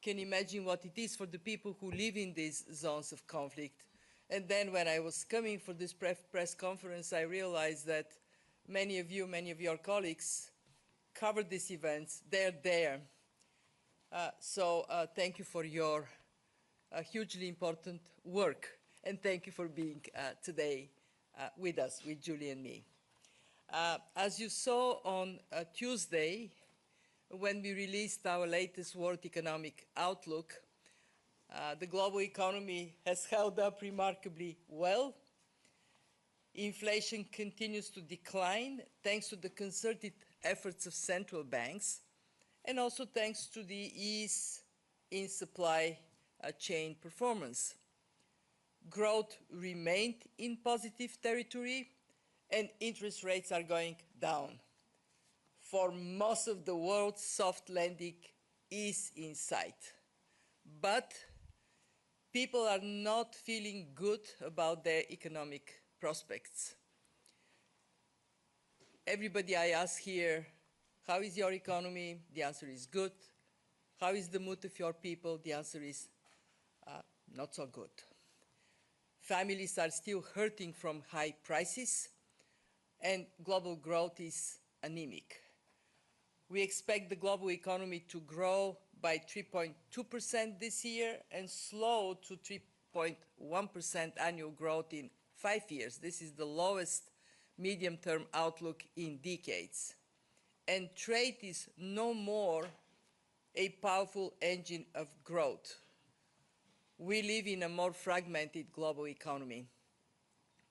can imagine what it is for the people who live in these zones of conflict. And then when I was coming for this press conference, I realized that many of your colleagues covered these events. They're there. So thank you for your hugely important work. And thank you for being today with us, with Julie and me. As you saw on Tuesday, when we released our latest World Economic Outlook, the global economy has held up remarkably well. Inflation continues to decline thanks to the concerted efforts of central banks and also thanks to the ease in supply chain performance. Growth remained in positive territory and interest rates are going down. For most of the world, soft landing is in sight. But people are not feeling good about their economic prospects. Everybody I ask here, how is your economy? The answer is good. How is the mood of your people? The answer is not so good. Families are still hurting from high prices, and global growth is anemic. We expect the global economy to grow by 3.2% this year and slow to 3.1% annual growth in 5 years. This is the lowest medium-term outlook in decades. And trade is no more a powerful engine of growth. We live in a more fragmented global economy.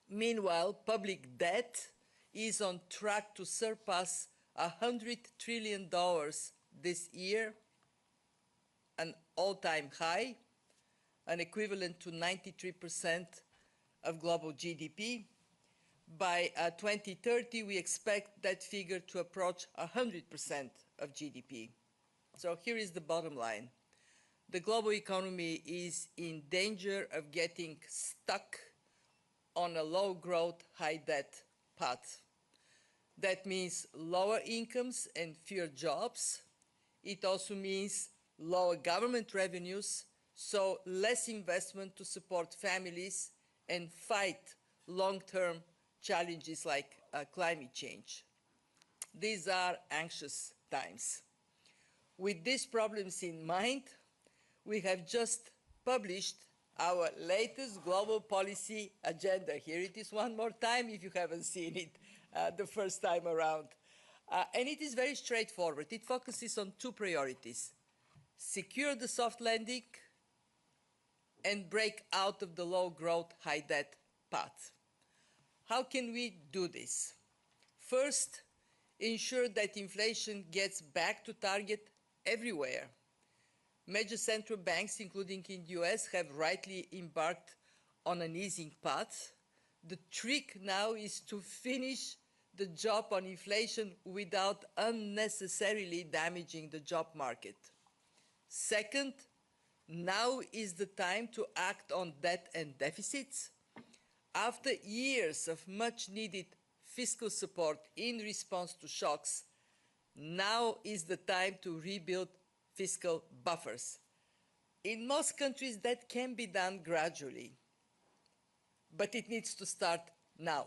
Meanwhile, public debt is on track to surpass $100 trillion this year, an all-time high, an equivalent to 93% of global GDP. By 2030, we expect that figure to approach 100% of GDP. So here is the bottom line. The global economy is in danger of getting stuck on a low-growth, high-debt path. That means lower incomes and fewer jobs. It also means lower government revenues, so less investment to support families and fight long-term challenges like climate change. These are anxious times. With these problems in mind, we have just published our latest global policy agenda. Here it is one more time if you haven't seen it the first time around. And it is very straightforward. It focuses on two priorities: secure the soft landing and break out of the low growth, high debt path. How can we do this? First, ensure that inflation gets back to target everywhere. Major central banks, including in the US, have rightly embarked on an easing path. The trick now is to finish the job on inflation without unnecessarily damaging the job market. Second, now is the time to act on debt and deficits. After years of much-needed fiscal support in response to shocks, now is the time to rebuild fiscal buffers. In most countries, that can be done gradually, but it needs to start now.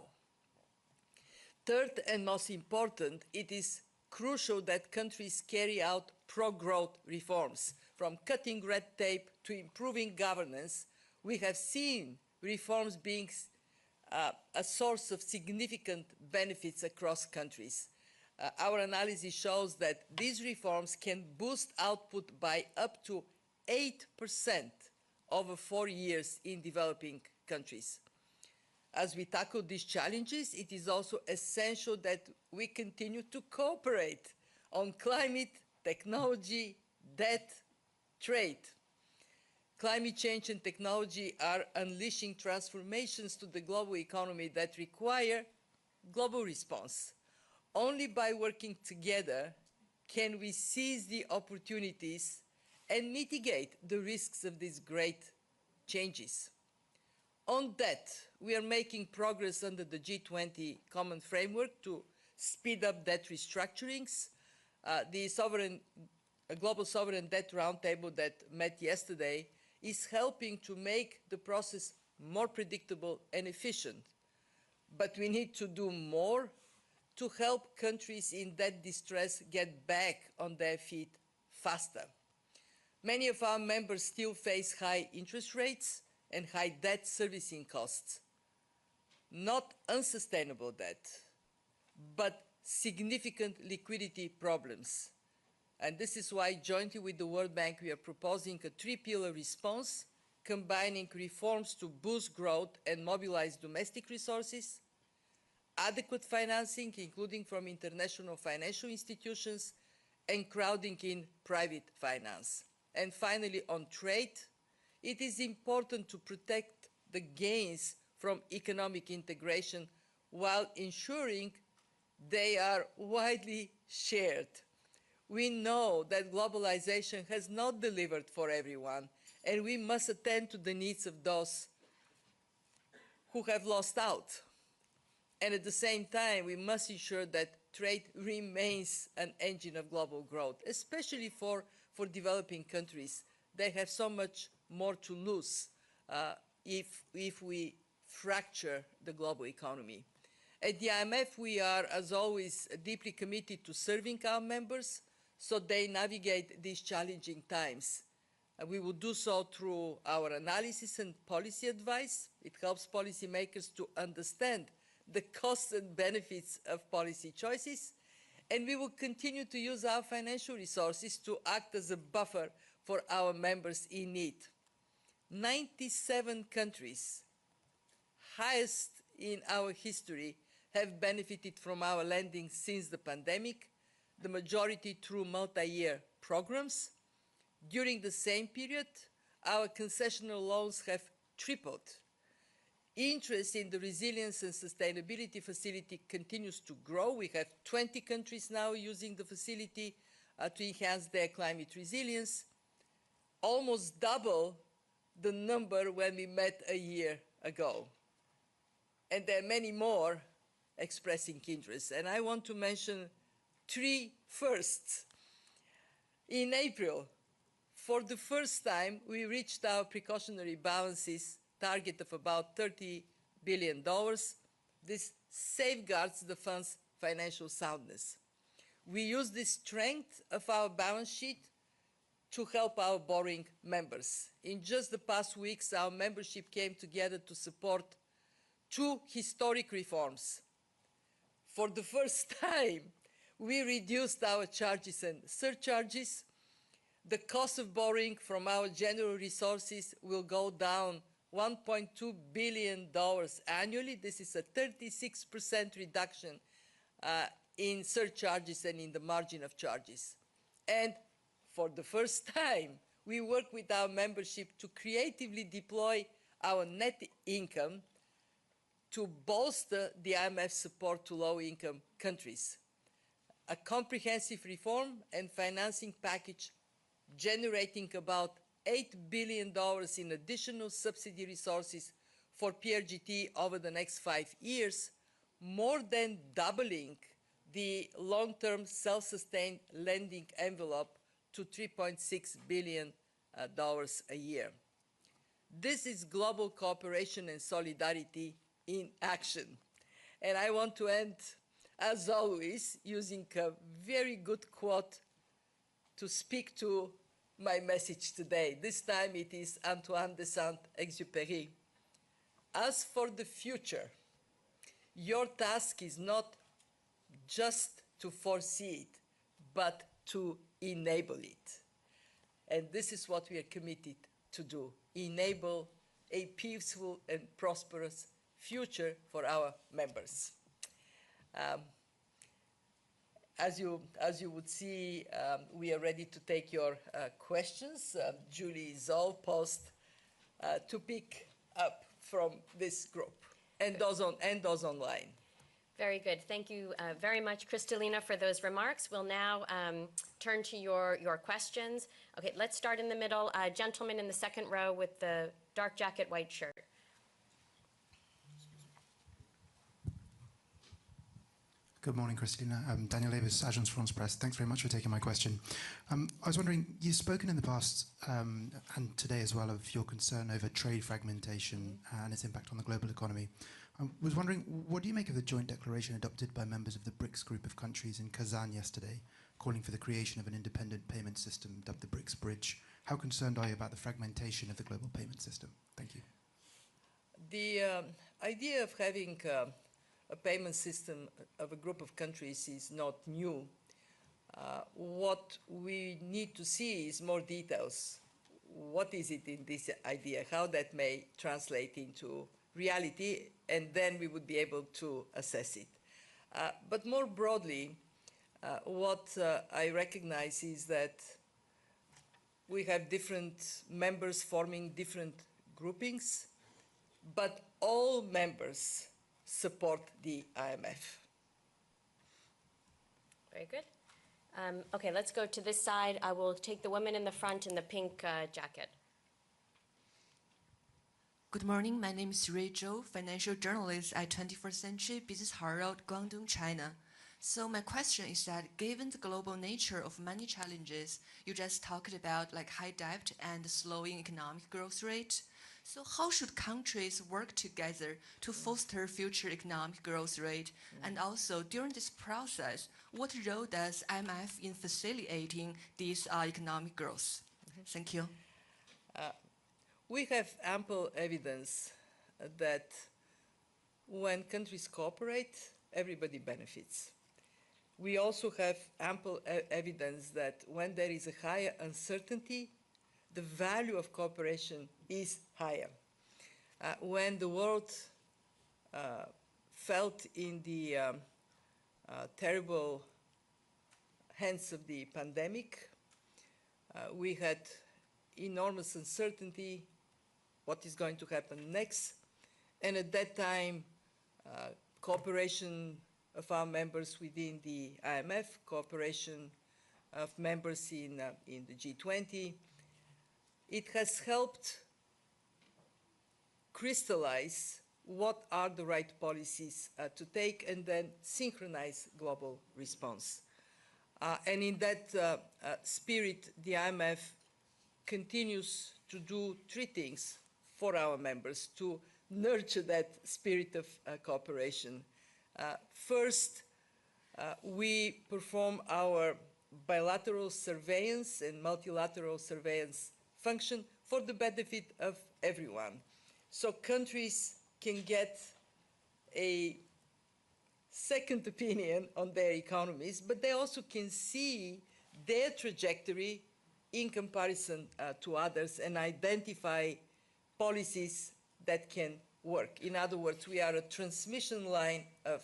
Third, and most important, it is crucial that countries carry out pro-growth reforms. From cutting red tape to improving governance, we have seen reforms being a source of significant benefits across countries. Our analysis shows that these reforms can boost output by up to 8% over 4 years in developing countries. As we tackle these challenges, it is also essential that we continue to cooperate on climate, technology, debt, trade. Climate change and technology are unleashing transformations to the global economy that require global response. Only by working together can we seize the opportunities and mitigate the risks of these great changes. On debt, we are making progress under the G20 common framework to speed up debt restructurings. The sovereign a global sovereign debt roundtable that met yesterday, is helping to make the process more predictable and efficient. But we need to do more to help countries in debt distress get back on their feet faster. Many of our members still face high interest rates and high debt servicing costs. Not unsustainable debt, but significant liquidity problems. And this is why, jointly with the World Bank, we are proposing a three-pillar response, combining reforms to boost growth and mobilize domestic resources, adequate financing, including from international financial institutions, and crowding in private finance. And finally, on trade, it is important to protect the gains from economic integration while ensuring they are widely shared. We know that globalization has not delivered for everyone, and we must attend to the needs of those who have lost out. And at the same time, we must ensure that trade remains an engine of global growth, especially for developing countries. They have so much more to lose if we fracture the global economy. At the IMF, we are, as always, deeply committed to serving our members so they navigate these challenging times. We will do so through our analysis and policy advice. It helps policymakers to understand the costs and benefits of policy choices, and we will continue to use our financial resources to act as a buffer for our members in need. 97 countries, highest in our history, have benefited from our lending since the pandemic, the majority through multi-year programs. During the same period, our concessional loans have tripled. Interest in the Resilience and Sustainability Facility continues to grow. We have 20 countries now using the facility to enhance their climate resilience, almost double the number when we met a year ago. And there are many more expressing interest. And I want to mention three firsts. In April, for the first time, we reached our precautionary balances target of about $30 billion. This safeguards the fund's financial soundness. We use the strength of our balance sheet to help our borrowing members. In just the past weeks, our membership came together to support two historic reforms. For the first time, we reduced our charges and surcharges. The cost of borrowing from our general resources will go down $1.2 billion annually. This is a 36% reduction in surcharges and in the margin of charges. And for the first time, we work with our membership to creatively deploy our net income to bolster the IMF support to low-income countries. A comprehensive reform and financing package generating about $8 billion in additional subsidy resources for PRGT over the next 5 years, more than doubling the long-term self-sustained lending envelope to $3.6 billion a year. This is global cooperation and solidarity in action. And I want to end, as always, using a very good quote to speak to my message today. This time it is Antoine de Saint-Exupéry. As for the future, your task is not just to foresee it, but to enable it. And this is what we are committed to do, enable a peaceful and prosperous future for our members. As you would see, we are ready to take your questions. Julie is all poised to pick up from this group and those online. Very good. Thank you very much, Kristalina, for those remarks. We'll now turn to your questions. Okay, let's start in the middle. Gentleman in the second row with the dark jacket, white shirt. Good morning, Kristalina. Daniel Davis, Agence France Presse. Thanks very much for taking my question. I was wondering, you've spoken in the past and today as well of your concern over trade fragmentation and its impact on the global economy. I was wondering, what do you make of the joint declaration adopted by members of the BRICS group of countries in Kazan yesterday, calling for the creation of an independent payment system dubbed the BRICS Bridge? How concerned are you about the fragmentation of the global payment system? Thank you. The idea of having a payment system of a group of countries is not new. What we need to see is more details. What is it in this idea? How that may translate into reality, and then we would be able to assess it. But more broadly, what I recognize is that we have different members forming different groupings, but all members support the IMF. Very good. Okay, let's go to this side. I will take the woman in the front in the pink jacket. Good morning. My name is Rachel, financial journalist at 21st Century Business Herald, Guangdong, China. So my question is that given the global nature of many challenges, you just talked about like high debt and slowing economic growth rate. So how should countries work together to foster future economic growth rate? And also during this process, what role does IMF in facilitating this economic growth? Thank you. We have ample evidence that when countries cooperate, everybody benefits. We also have ample evidence that when there is a higher uncertainty, the value of cooperation is higher. When the world felt in the terrible hands of the pandemic, we had enormous uncertainty, what is going to happen next, and at that time, cooperation of our members within the IMF, cooperation of members in the G20, it has helped crystallize what are the right policies to take and then synchronize global response. And in that spirit, the IMF continues to do three things for our members to nurture that spirit of cooperation. First, we perform our bilateral surveillance and multilateral surveillance function for the benefit of everyone. So countries can get a second opinion on their economies, but they also can see their trajectory in comparison to others and identify policies that can work. In other words, we are a transmission line of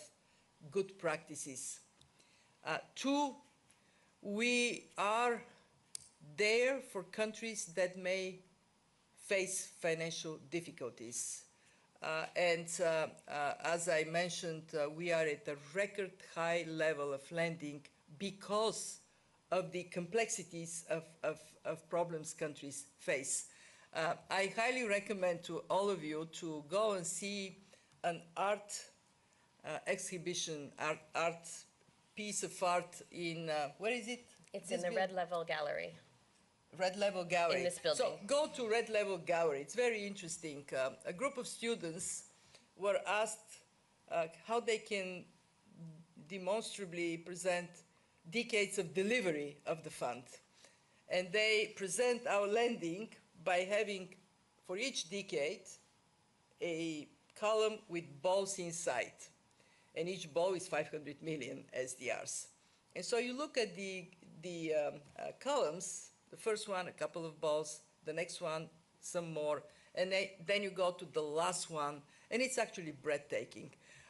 good practices. Two, we are there for countries that may face financial difficulties. As I mentioned, we are at a record high level of lending because of the complexities of problems countries face. I highly recommend to all of you to go and see an art exhibition, art piece of art in, where is it? It's in the Red Level Gallery. Red Level Gallery. In this building. So go to Red Level Gallery. It's very interesting. A group of students were asked how they can demonstrably present decades of delivery of the fund. And they present our lending by having, for each decade, a column with balls inside. And each ball is 500 million SDRs. And so you look at the columns, the first one, a couple of balls, the next one, some more, and then you go to the last one, and it's actually breathtaking.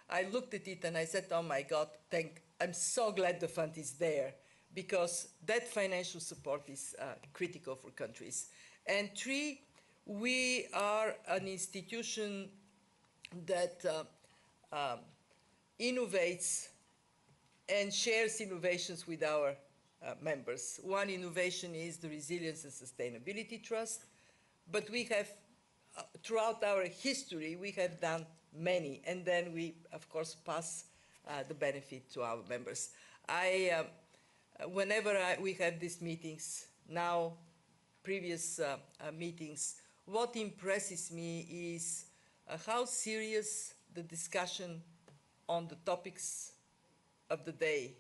I looked at it and I said, oh my God, I'm so glad the fund is there, because that financial support is critical for countries. And three, we are an institution that innovates and shares innovations with our members. One innovation is the Resilience and Sustainability Trust, but we have, throughout our history, we have done many, and then we, of course, pass the benefit to our members. Whenever we have these meetings, now previous meetings, what impresses me is how serious the discussion on the topics of the day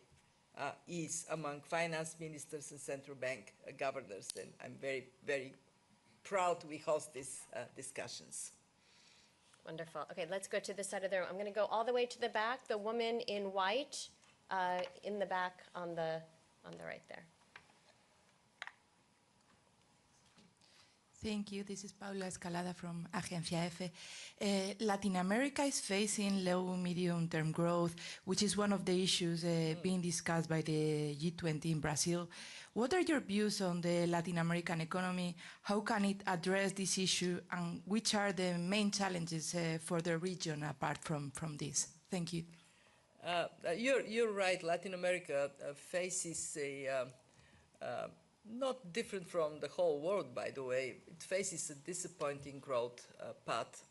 is among finance ministers and central bank governors. And I'm very, very proud we host these discussions. Wonderful. Okay, let's go to the side of the room. I'm going to go all the way to the back. The woman in white in the back on the right there. Thank you. This is Paula Escalada from Agencia F. Latin America is facing low medium-term growth, which is one of the issues being discussed by the G20 in Brazil. What are your views on the Latin American economy? How can it address this issue? And which are the main challenges for the region apart from this? Thank you. You're right. Latin America faces a not different from the whole world, by the way. It faces a disappointing growth path.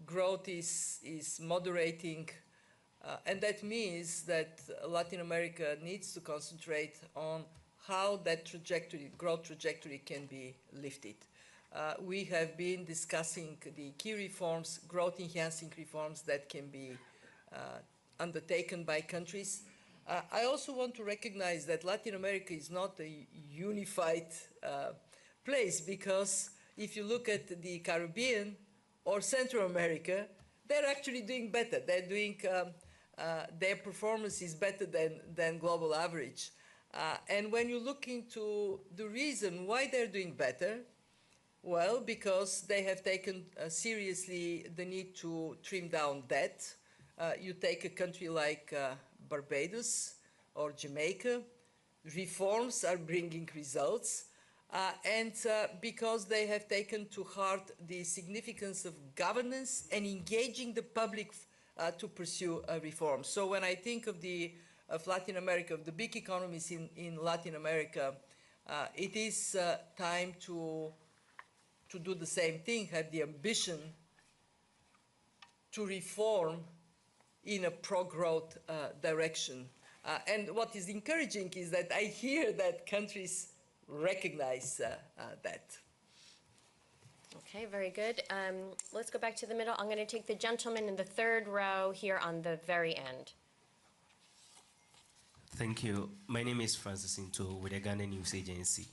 Growth is moderating, and that means that Latin America needs to concentrate on how that growth trajectory can be lifted. We have been discussing the key reforms, growth-enhancing reforms that can be undertaken by countries. I also want to recognize that Latin America is not a unified place, because if you look at the Caribbean or Central America, they're actually doing better. They're doing, their performance is better than global average. And when you look into the reason why they're doing better, well, because they have taken seriously the need to trim down debt. You take a country like Barbados or Jamaica, reforms are bringing results, and because they have taken to heart the significance of governance and engaging the public to pursue reforms. So when I think of Latin America, of the big economies in Latin America, it is time to do the same thing, have the ambition to reform in a pro-growth direction. And what is encouraging is that I hear that countries recognize that. Okay, very good. Let's go back to the middle. I'm going to take the gentleman in the third row here on the very end. Thank you. My name is Francis Into with the Ghana News Agency.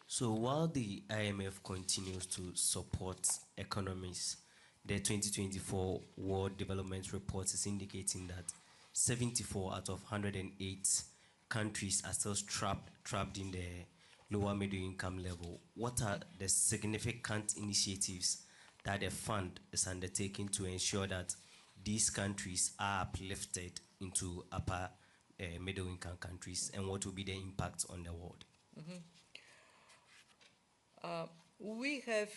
So while the IMF continues to support economies, the 2024 World Development Report is indicating that 74 out of 108 countries are still trapped in the lower middle income level. What are the significant initiatives that the fund is undertaking to ensure that these countries are uplifted into upper middle income countries, and what will be the impact on the world? We have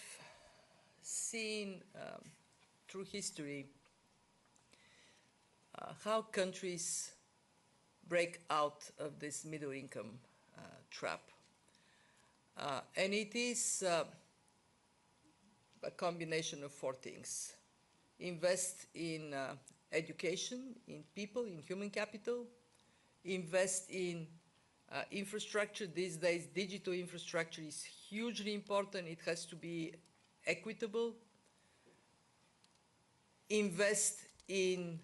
seen through history how countries break out of this middle income trap. And it is a combination of four things. Invest in education, in people, in human capital. Invest in infrastructure. These days, digital infrastructure is hugely important. It has to be equitable. Invest in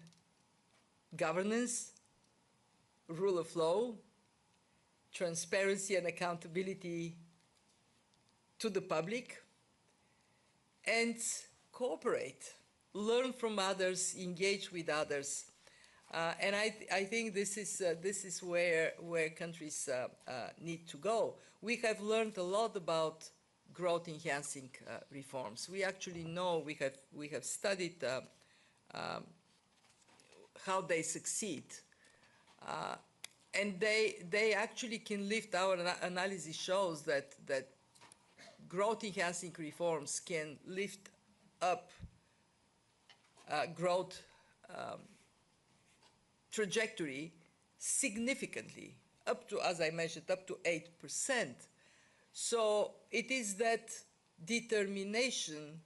governance, rule of law, transparency and accountability to the public, and cooperate, learn from others, engage with others. And I think this is where countries need to go. We have learned a lot about growth-enhancing reforms. We actually know, we have studied how they succeed. And they actually can lift, our analysis shows that growth-enhancing reforms can lift up growth trajectory significantly, up to, as I mentioned, up to 8%. So it is that determination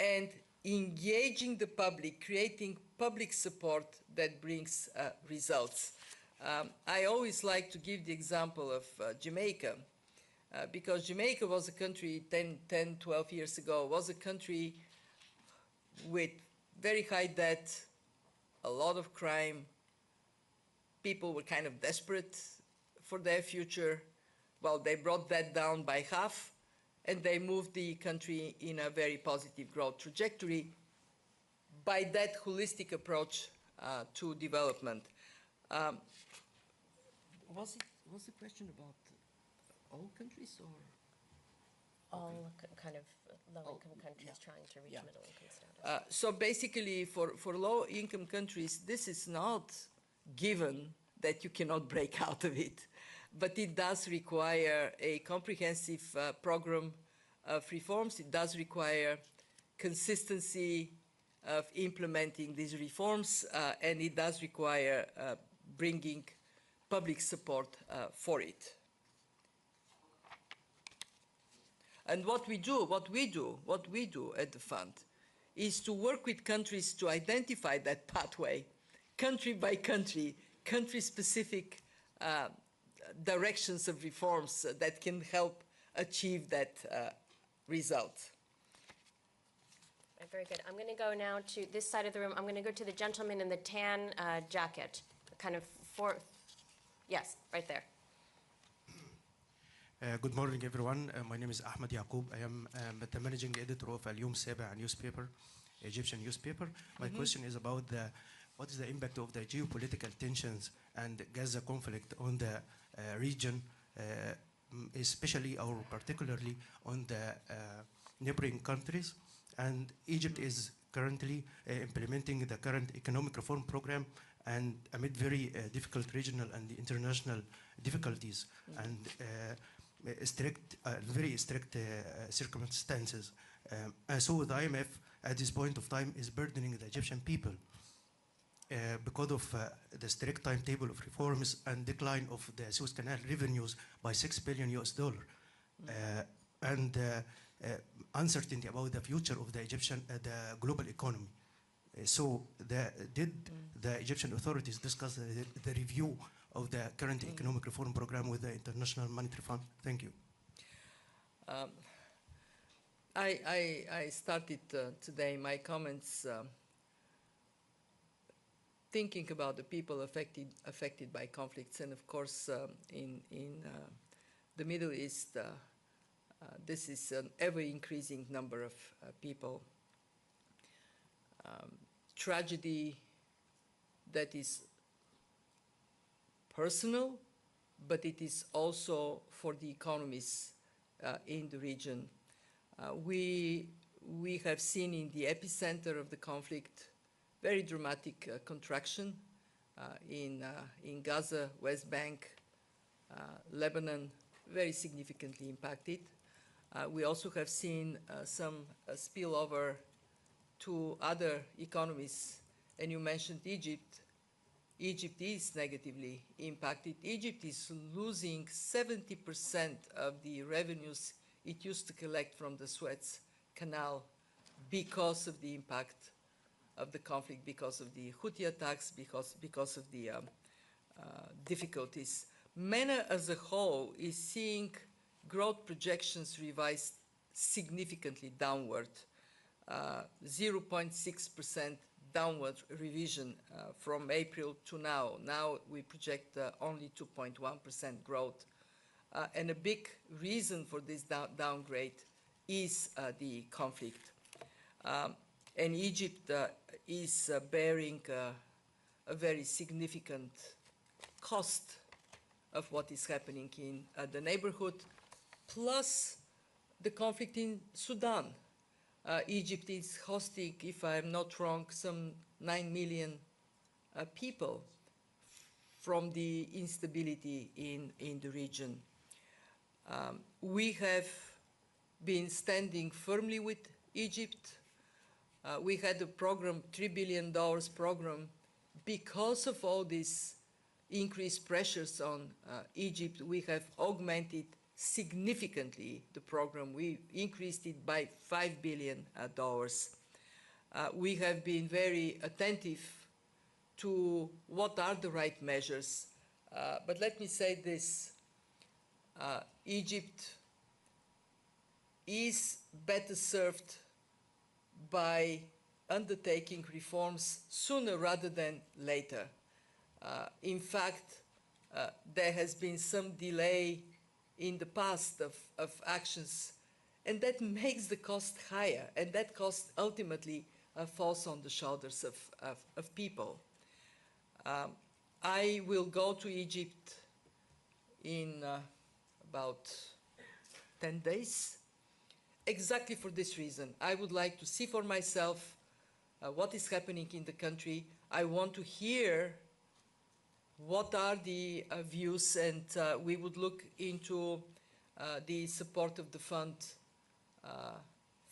and engaging the public, creating public support that brings results. I always like to give the example of Jamaica, because Jamaica was a country 10, 12 years ago, was a country with very high debt, a lot of crime. People were kind of desperate for their future. Well, they brought that down by half, and they moved the country in a very positive growth trajectory by that holistic approach to development. Was the question about all countries or? All kind of low-income countries yeah. trying to reach Yeah. middle-income status. So basically, for low-income countries, this is not given that you cannot break out of it, but it does require a comprehensive program of reforms. It does require consistency of implementing these reforms, and it does require bringing public support for it. And what we do at the fund is to work with countries to identify that pathway, country by country, country-specific directions of reforms that can help achieve that result. Very good. I'm going to go now to this side of the room. I'm going to go to the gentleman in the tan jacket, kind of yes, right there. Good morning, everyone. My name is Ahmed Yaqub. I am the managing editor of Al-Yom Saba newspaper, Egyptian newspaper. My question is about what is the impact of the geopolitical tensions and Gaza conflict on the region, especially or particularly on the neighboring countries. And Egypt is currently implementing the current economic reform program, and amid very difficult regional and international difficulties and very strict circumstances. So the IMF at this point of time is burdening the Egyptian people because of the strict timetable of reforms and decline of the Suez Canal revenues by $6 billion and uncertainty about the future of the the global economy. So did the Egyptian authorities discuss the review of the current economic reform program with the International Monetary Fund? Thank you. I started today my comments thinking about the people affected by conflicts, and of course in the Middle East this is an ever-increasing number of people. Tragedy that is personal, but it is also for the economies in the region. We have seen in the epicenter of the conflict very dramatic contraction in Gaza, West Bank, Lebanon, very significantly impacted. We also have seen some spillover to other economies, and you mentioned Egypt. Egypt is negatively impacted. Egypt is losing 70% of the revenues it used to collect from the Suez Canal because of the impact of the conflict, because of the Houthi attacks, because of the difficulties. MENA as a whole is seeing growth projections revised significantly downward, 0.6% downward revision from April to now. Now we project only 2.1% growth. And a big reason for this downgrade is the conflict. And Egypt is bearing a very significant cost of what is happening in the neighborhood, plus the conflict in Sudan. Egypt is hosting, if I'm not wrong, some 9 million people from the instability in the region. We have been standing firmly with Egypt. We had a program, $3 billion program, because of all these increased pressures on Egypt. We have augmented significantly the program. We increased it by $5 billion. we have been very attentive to what are the right measures. But let me say this, Egypt is better served by undertaking reforms sooner rather than later. In fact, there has been some delay in the past of actions, and that makes the cost higher, and that cost ultimately falls on the shoulders of people. I will go to Egypt in about 10 days, exactly for this reason. I would like to see for myself what is happening in the country. I want to hear what are the views, and we would look into the support of the fund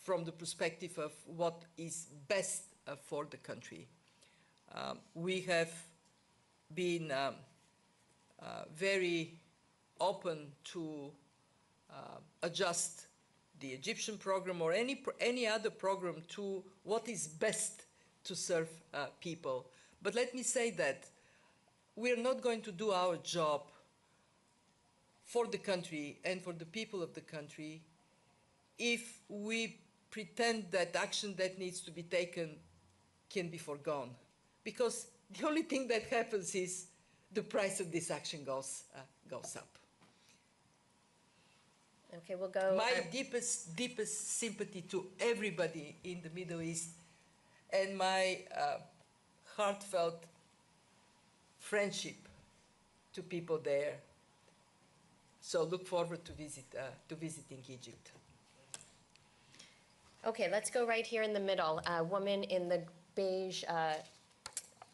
from the perspective of what is best for the country. We have been very open to adjust the Egyptian program or any other program to what is best to serve people. But let me say that we're not going to do our job for the country and for the people of the country if we pretend that action that needs to be taken can be forgone. Because the only thing that happens is the price of this action goes up. Okay, we'll go. My deepest sympathy to everybody in the Middle East, and my heartfelt friendship to people there. So look forward to visiting Egypt. Okay, let's go right here in the middle. A woman in the beige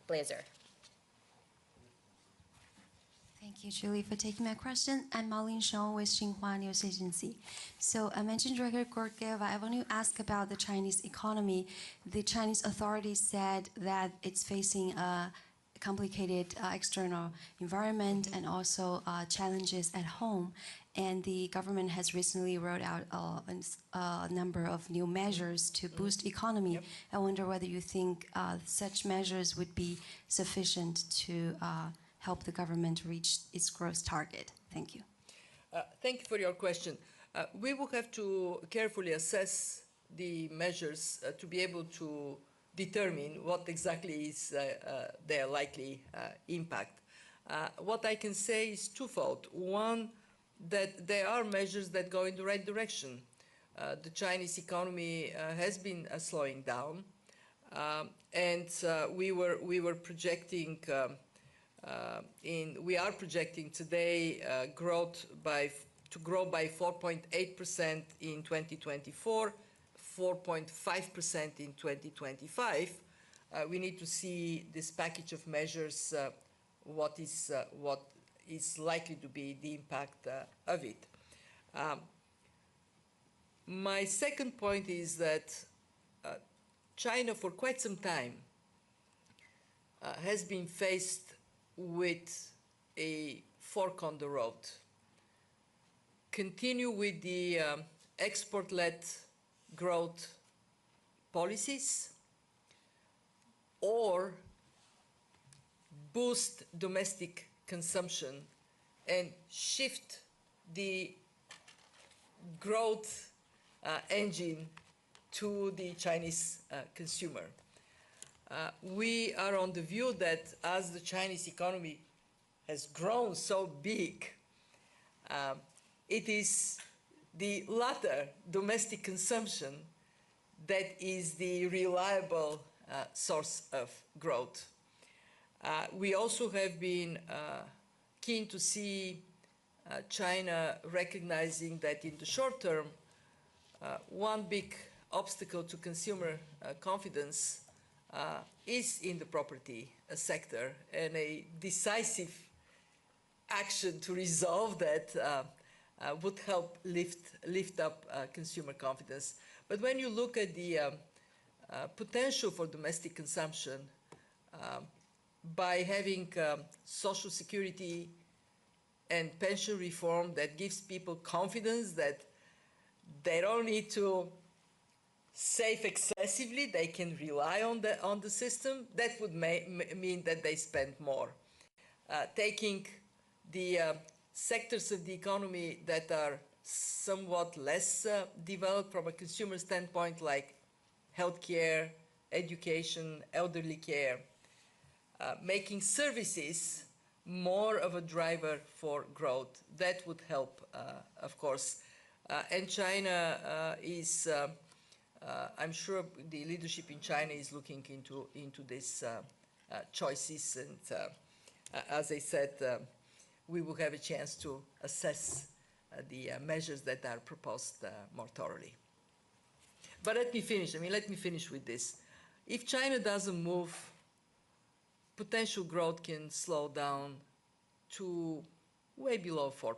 blazer. Thank you, Julie, for taking my question. I'm Marlene Shong with Xinhua News Agency. So, Managing Director Georgieva, I want to ask about the Chinese economy. The Chinese authorities said that it's facing a complicated external environment and also challenges at home. And the government has recently rolled out a number of new measures to boost economy. Yep. I wonder whether you think such measures would be sufficient to help the government reach its growth target. Thank you. Thank you for your question. We will have to carefully assess the measures to be able to determine what exactly is their likely impact. What I can say is twofold. One, that there are measures that go in the right direction. The Chinese economy has been slowing down, and we were projecting we are projecting today to grow by 4.8% in 2024, 4.5% in 2025. We need to see this package of measures, what is likely to be the impact of it. My second point is that China, for quite some time, has been faced with a fork on the road. Continue with the export-led growth policies, or boost domestic consumption and shift the growth engine to the Chinese consumer. We are on the view that as the Chinese economy has grown so big, it is the latter, domestic consumption, that is the reliable source of growth. We also have been keen to see China recognizing that in the short term, one big obstacle to consumer confidence is in the property sector, and a decisive action to resolve that would help lift up consumer confidence. But when you look at the potential for domestic consumption, by having social security and pension reform that gives people confidence that they don't need to save excessively, they can rely on the system, that would mean that they spend more. Taking the sectors of the economy that are somewhat less developed from a consumer standpoint, like healthcare, education, elderly care, making services more of a driver for growth. That would help, of course. And China is, I'm sure the leadership in China is looking into these choices. And as I said, we will have a chance to assess the measures that are proposed more thoroughly. But let me finish with this. If China doesn't move, potential growth can slow down to way below 4%.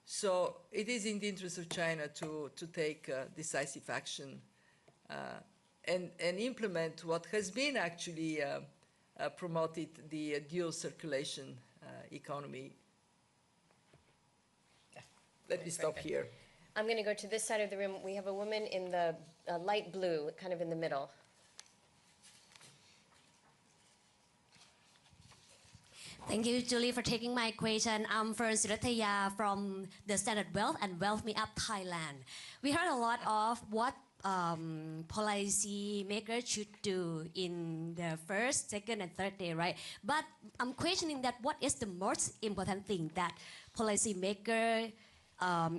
So it is in the interest of China to take decisive action and implement what has been actually promoted, the dual circulation economy. Let me stop here. I'm going to go to this side of the room. We have a woman in the light blue, kind of in the middle. Thank you, Julie, for taking my question. I'm Surataya from the Standard Wealth and Wealth Me Up Thailand. We heard a lot of what policy makers should do in the first, second, and third day, right? But I'm questioning that what is the most important thing that policy maker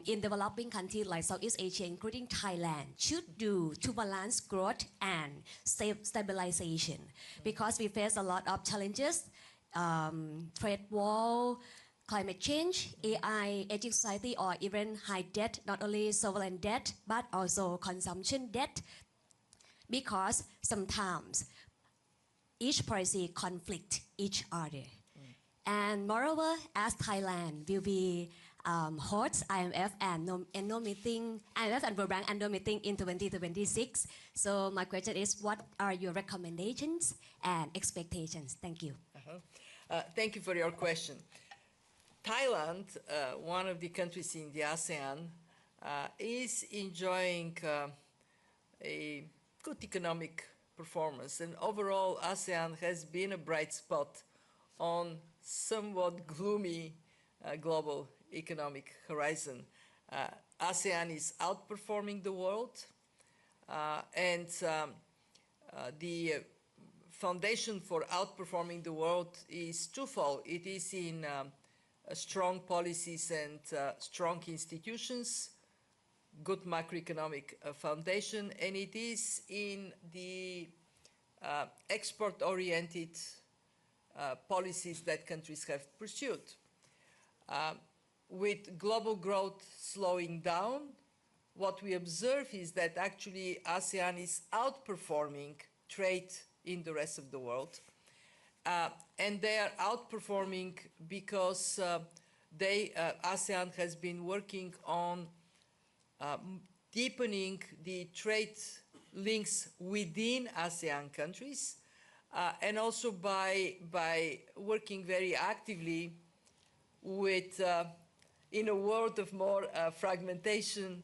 in developing countries like Southeast Asia, including Thailand, should do to balance growth and stabilization? Because we face a lot of challenges, trade war, climate change, AI, aging society, or even high debt, not only sovereign debt, but also consumption debt, because sometimes each policy conflict each other. And moreover, as Thailand will be host IMF annual meeting, IMF and World Bank annual meeting in 2026. So my question is, what are your recommendations and expectations? Thank you. Thank you for your question. Thailand, one of the countries in the ASEAN, is enjoying a good economic performance. And overall, ASEAN has been a bright spot on somewhat gloomy global economic horizon. ASEAN is outperforming the world, and the foundation for outperforming the world is twofold. It is in strong policies and strong institutions, good macroeconomic foundation, and it is in the export-oriented policies that countries have pursued. With global growth slowing down, what we observe is that actually ASEAN is outperforming trade in the rest of the world. And they are outperforming because ASEAN has been working on deepening the trade links within ASEAN countries, and also by working very actively with, in a world of more fragmentation,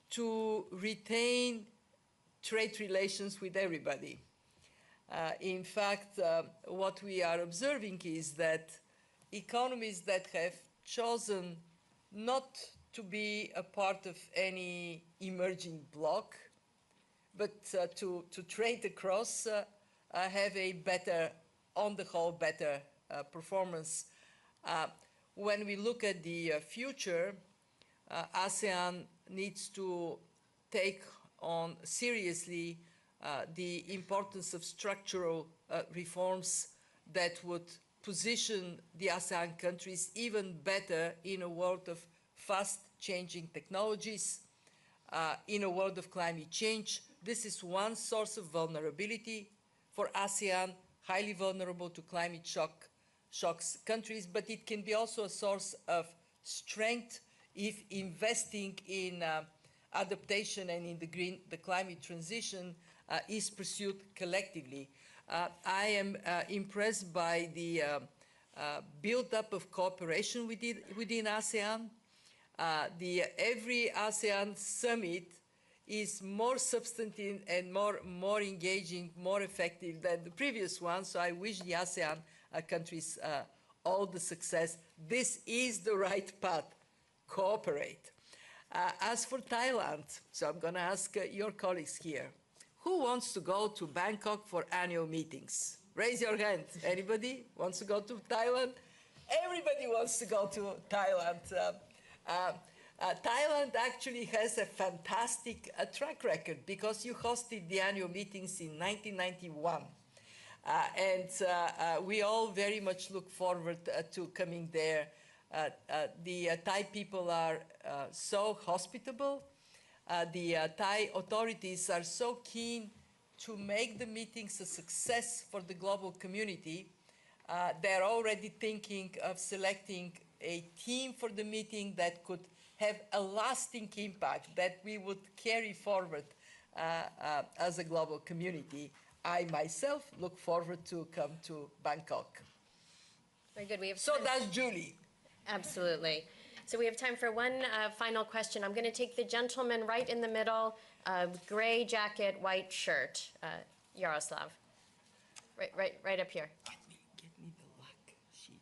to retain trade relations with everybody. In fact, what we are observing is that economies that have chosen not to be a part of any emerging bloc, but to trade across, have a better, on the whole, better performance. When we look at the future, ASEAN needs to take on seriously the importance of structural reforms that would position the ASEAN countries even better in a world of fast-changing technologies, in a world of climate change. This is one source of vulnerability for ASEAN, highly vulnerable to climate shocks countries, but it can be also a source of strength if investing in adaptation and in the climate transition is pursued collectively. I am impressed by the build-up of cooperation within ASEAN. Every ASEAN summit is more substantive and more engaging, more effective than the previous one. So I wish the ASEAN countries all the success. This is the right path. Cooperate. As for Thailand, so I'm going to ask your colleagues here, who wants to go to Bangkok for annual meetings? Raise your hand. Anybody wants to go to Thailand? Everybody wants to go to Thailand. Thailand actually has a fantastic track record because you hosted the annual meetings in 1991. We all very much look forward to coming there. The Thai people are so hospitable. The Thai authorities are so keen to make the meetings a success for the global community. They're already thinking of selecting a team for the meeting that could have a lasting impact that we would carry forward as a global community. I myself look forward to come to Bangkok. Very good. We have So time. does Julie. Absolutely. So we have time for one final question. I'm going to take the gentleman right in the middle, gray jacket, white shirt, Yaroslav. Right up here. Get me the luck sheet.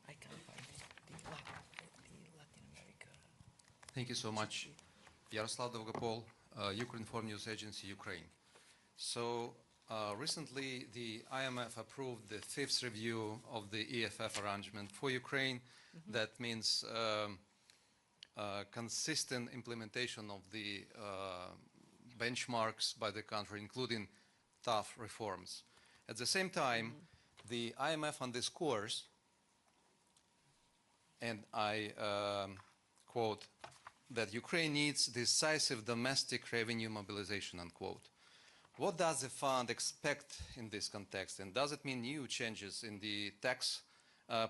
I can't find it. The Latin America. Thank you so much. Yaroslav Dolgopol, Ukrinform News Agency, Ukraine. So recently the IMF approved the 5th review of the EFF arrangement for Ukraine. That means consistent implementation of the benchmarks by the country, including tough reforms. At the same time, the IMF underscores, and I quote, that Ukraine needs decisive domestic revenue mobilization, unquote. What does the fund expect in this context, and does it mean new changes in the tax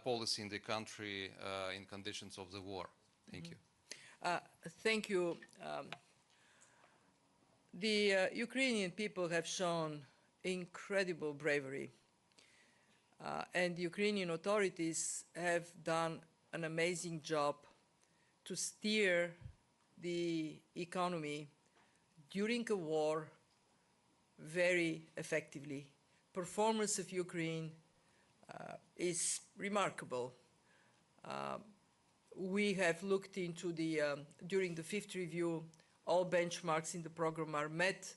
policy in the country in conditions of the war? Thank you. Thank you. The Ukrainian people have shown incredible bravery, and the Ukrainian authorities have done an amazing job to steer the economy during a war very effectively. Performance of Ukraine is remarkable. We have looked into the, during the 5th review, all benchmarks in the program are met.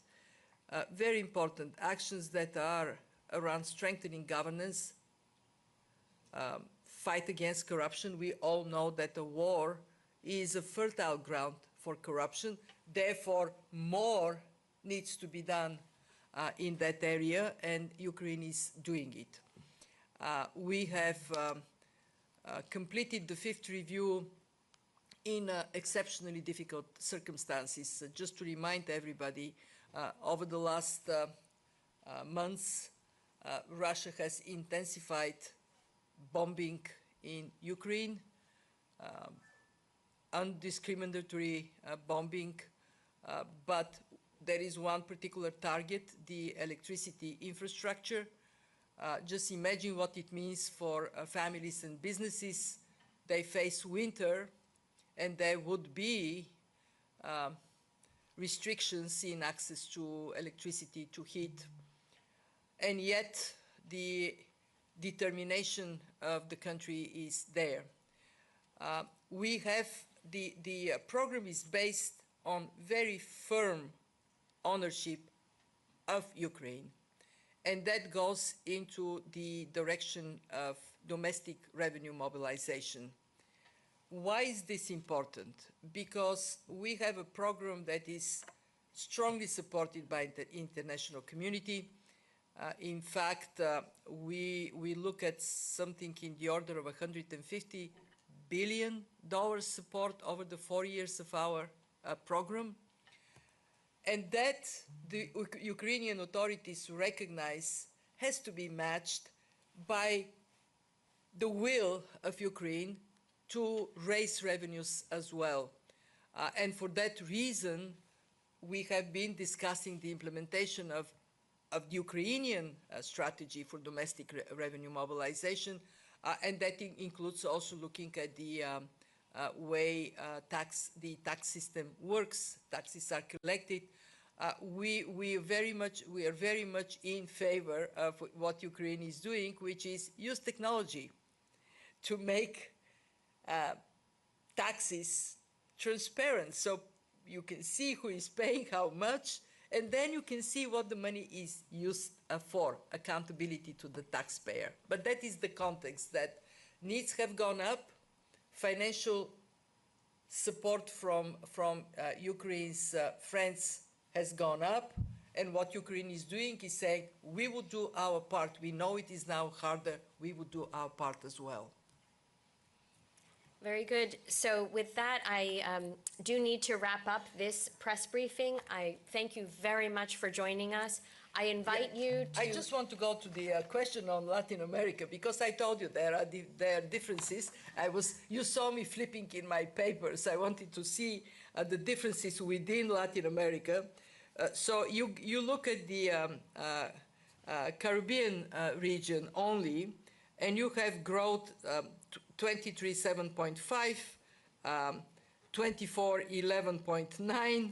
Very important actions that are around strengthening governance, fight against corruption. We all know that the war is a fertile ground for corruption. Therefore, more needs to be done in that area, and Ukraine is doing it. We have completed the 5th review in exceptionally difficult circumstances. Just to remind everybody, over the last months, Russia has intensified bombing in Ukraine, undiscriminatory bombing, but there is one particular target, the electricity infrastructure. Just imagine what it means for families and businesses. They face winter, and there would be restrictions in access to electricity, to heat. And yet, the determination of the country is there. We have, the program is based on very firm ownership of Ukraine, and that goes into the direction of domestic revenue mobilization. Why is this important? Because we have a program that is strongly supported by the international community. In fact, we look at something in the order of $150 billion support over the 4 years of our program. And that the Ukrainian authorities recognize has to be matched by the will of Ukraine to raise revenues as well. And for that reason, we have been discussing the implementation of the Ukrainian strategy for domestic revenue mobilization, and that includes also looking at the way the tax system works, taxes are collected. We are very much in favor of what Ukraine is doing, which is use technology to make taxes transparent, so you can see who is paying how much, and then you can see what the money is used for, accountability to the taxpayer. But that is the context, that needs have gone up, financial support from Ukraine's friends has gone up, and what Ukraine is doing is saying, we will do our part. We know it is now harder, we will do our part as well. Very good. So with that, I do need to wrap up this press briefing. I thank you very much for joining us. I invite you to... I just want to go to the question on Latin America, because I told you there are differences. You saw me flipping in my papers. I wanted to see the differences within Latin America. So you look at the Caribbean region only, and you have growth 23 7.5, 24 11.9.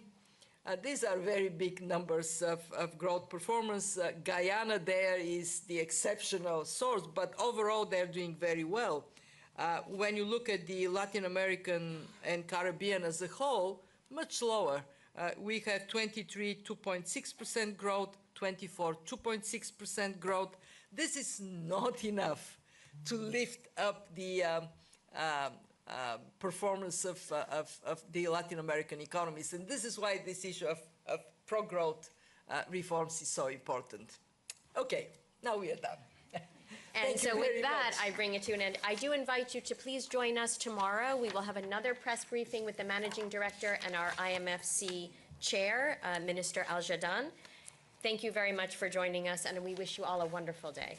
These are very big numbers of growth performance. Guyana there is the exceptional source, but overall they're doing very well. When you look at the Latin American and Caribbean as a whole, much lower. We have 23 2.6% growth, 24 2.6% growth. This is not enough to lift up the performance of the Latin American economies. And this is why this issue of pro-growth reforms is so important. Okay, now we are done. And so with that, I bring it to an end. I do invite you to please join us tomorrow. We will have another press briefing with the Managing Director and our IMFC Chair, Minister Al-Jadaan. Thank you very much for joining us, and we wish you all a wonderful day.